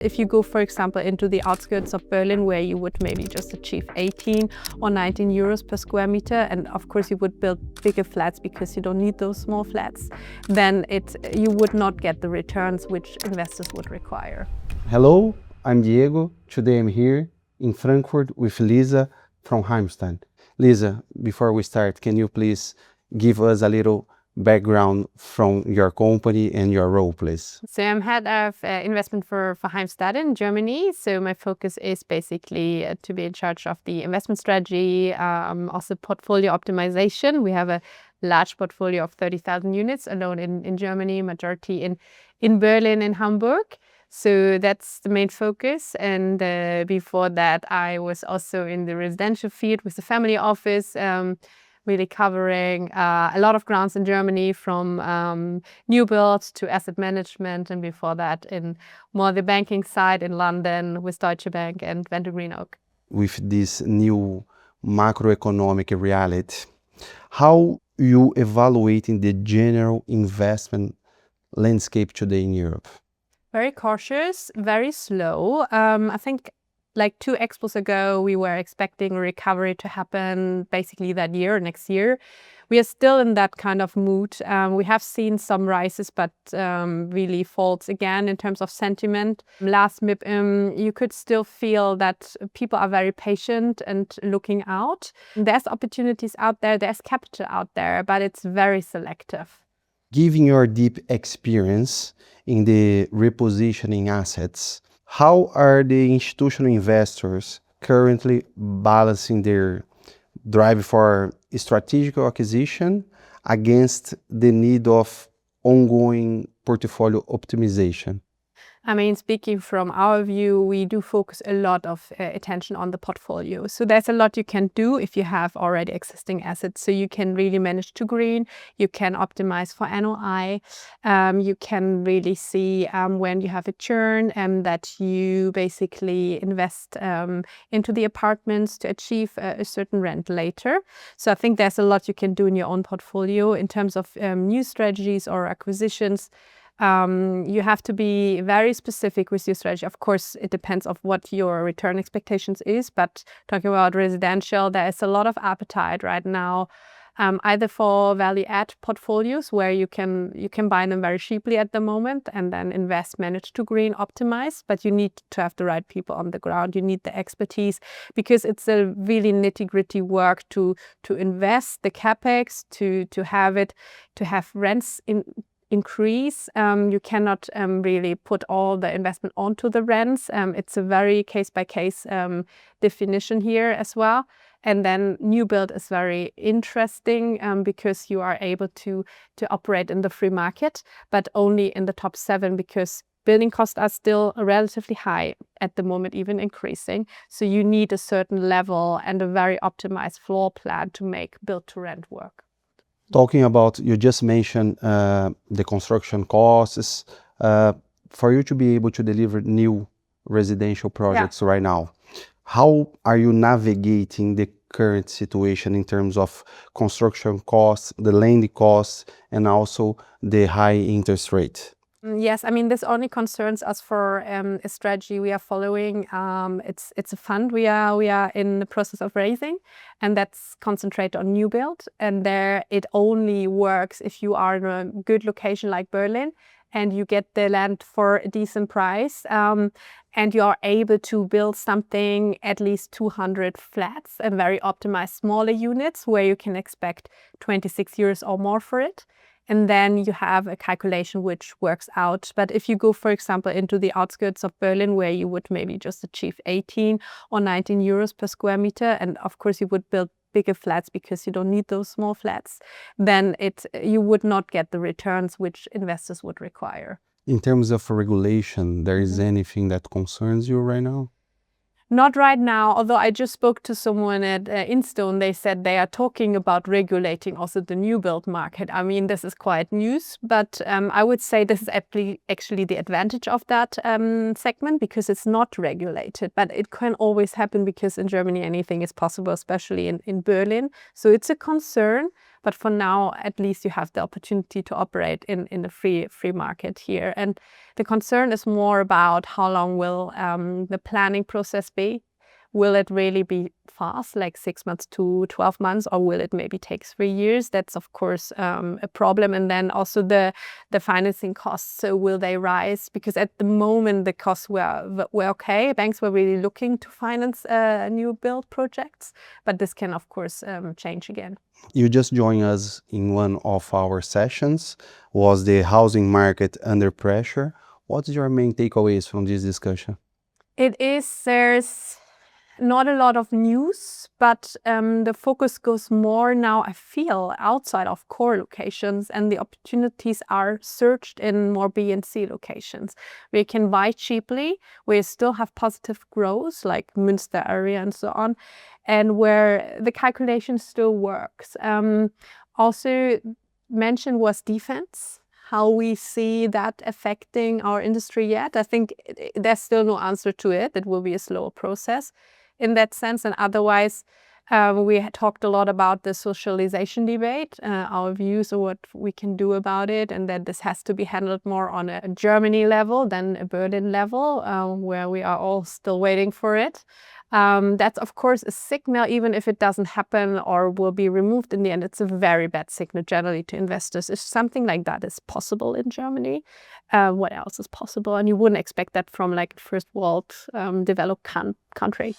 If you go, for example, into the outskirts of Berlin, where you would maybe just achieve 18 or 19 euros per square meter, and of course you would build bigger flats because you don't need those small flats, then you would not get the returns which investors would require. Hello, I'm Diego. Today I'm here in Frankfurt with Lisa from Heimstein. Lisa, before we start, can you please give us a little background from your company and your role, please? So I'm head of investment for Heimstein in Germany. So my focus is basically to be in charge of the investment strategy, also portfolio optimization. We have a large portfolio of 30,000 units alone in Germany, majority in Berlin and Hamburg. So that's the main focus. And before that, I was also in the residential field with the family office, really covering a lot of grounds in Germany, from new builds to asset management, and before that in more the banking side in London with Deutsche Bank and Venture Green Oak. With this new macroeconomic reality, how you evaluating the general investment landscape today in Europe? Very cautious, very slow. I think like 2 expos ago, we were expecting a recovery to happen basically that year, next year. We are still in that kind of mood. We have seen some rises, but really falls again in terms of sentiment. Last MIPIM, you could still feel that people are very patient and looking out. There's opportunities out there, there's capital out there, but it's very selective. Given your deep experience in the repositioning assets, how are the institutional investors currently balancing their drive for strategic acquisition against the need of ongoing portfolio optimization? I mean, speaking from our view, we do focus a lot of attention on the portfolio. So there's a lot you can do if you have already existing assets. So you can really manage to green, you can optimize for NOI, you can really see when you have a churn and that you basically invest into the apartments to achieve a certain rent later. So I think there's a lot you can do in your own portfolio in terms of new strategies or acquisitions. You have to be very specific with your strategy. Of course, it depends on what your return expectations is, but talking about residential, there is a lot of appetite right now, either for value-add portfolios where you can buy them very cheaply at the moment and then invest, manage to green, optimize, but you need to have the right people on the ground. You need the expertise because it's a really nitty-gritty work to invest the capex, to have rents increase. You cannot really put all the investment onto the rents. It's a very case-by-case definition here as well. And then new build is very interesting because you are able to operate in the free market, but only in the top 7 because building costs are still relatively high at the moment, even increasing. So you need a certain level and a very optimized floor plan to make build to rent work. Talking about, you just mentioned the construction costs. For you to be able to deliver new residential projects right now, how are you navigating the current situation in terms of construction costs, the land costs, and also the high interest rate? Yes, I mean, this only concerns us for a strategy we are following. It's a fund we are in the process of raising, and that's concentrated on new build. And there it only works if you are in a good location like Berlin and you get the land for a decent price, and you are able to build something at least 200 flats and very optimized smaller units where you can expect 26 years or more for it. And then you have a calculation which works out. But if you go, for example, into the outskirts of Berlin, where you would maybe just achieve 18 or 19 euros per square meter, and of course you would build bigger flats because you don't need those small flats, then you would not get the returns which investors would require. In terms of regulation, there is anything that concerns you right now? Not right now, although I just spoke to someone at Instone. They said they are talking about regulating also the new build market. I mean, this is quite news, but I would say this is actually the advantage of that segment because it's not regulated. But it can always happen because in Germany anything is possible, especially in Berlin. So it's a concern, But for now, at least you have the opportunity to operate in the free market here. And the concern is more about how long will the planning process be. Will it really be fast, like 6 months to 12 months, or will it maybe take 3 years? That's of course a problem. And then also the financing costs. So will they rise? Because at the moment the costs were okay. Banks were really looking to finance new build projects, but this can of course change again. You just joined us in one of our sessions. Was the housing market under pressure? What's your main takeaways from this discussion? There's not a lot of news, but the focus goes more now, I feel, outside of core locations, and the opportunities are searched in more B and C locations. We can buy cheaply, we still have positive growth, like Münster area and so on, and where the calculation still works. Also mentioned was defense. How we see that affecting our industry yet. I think there's still no answer to it. It will be a slower process in that sense. And otherwise, we had talked a lot about the socialization debate, our views of what we can do about it, and that this has to be handled more on a Germany level than a Berlin level, where we are all still waiting for it. That's of course a signal, even if it doesn't happen or will be removed in the end, it's a very bad signal generally to investors. If something like that is possible in Germany, what else is possible? And you wouldn't expect that from like first world developed country.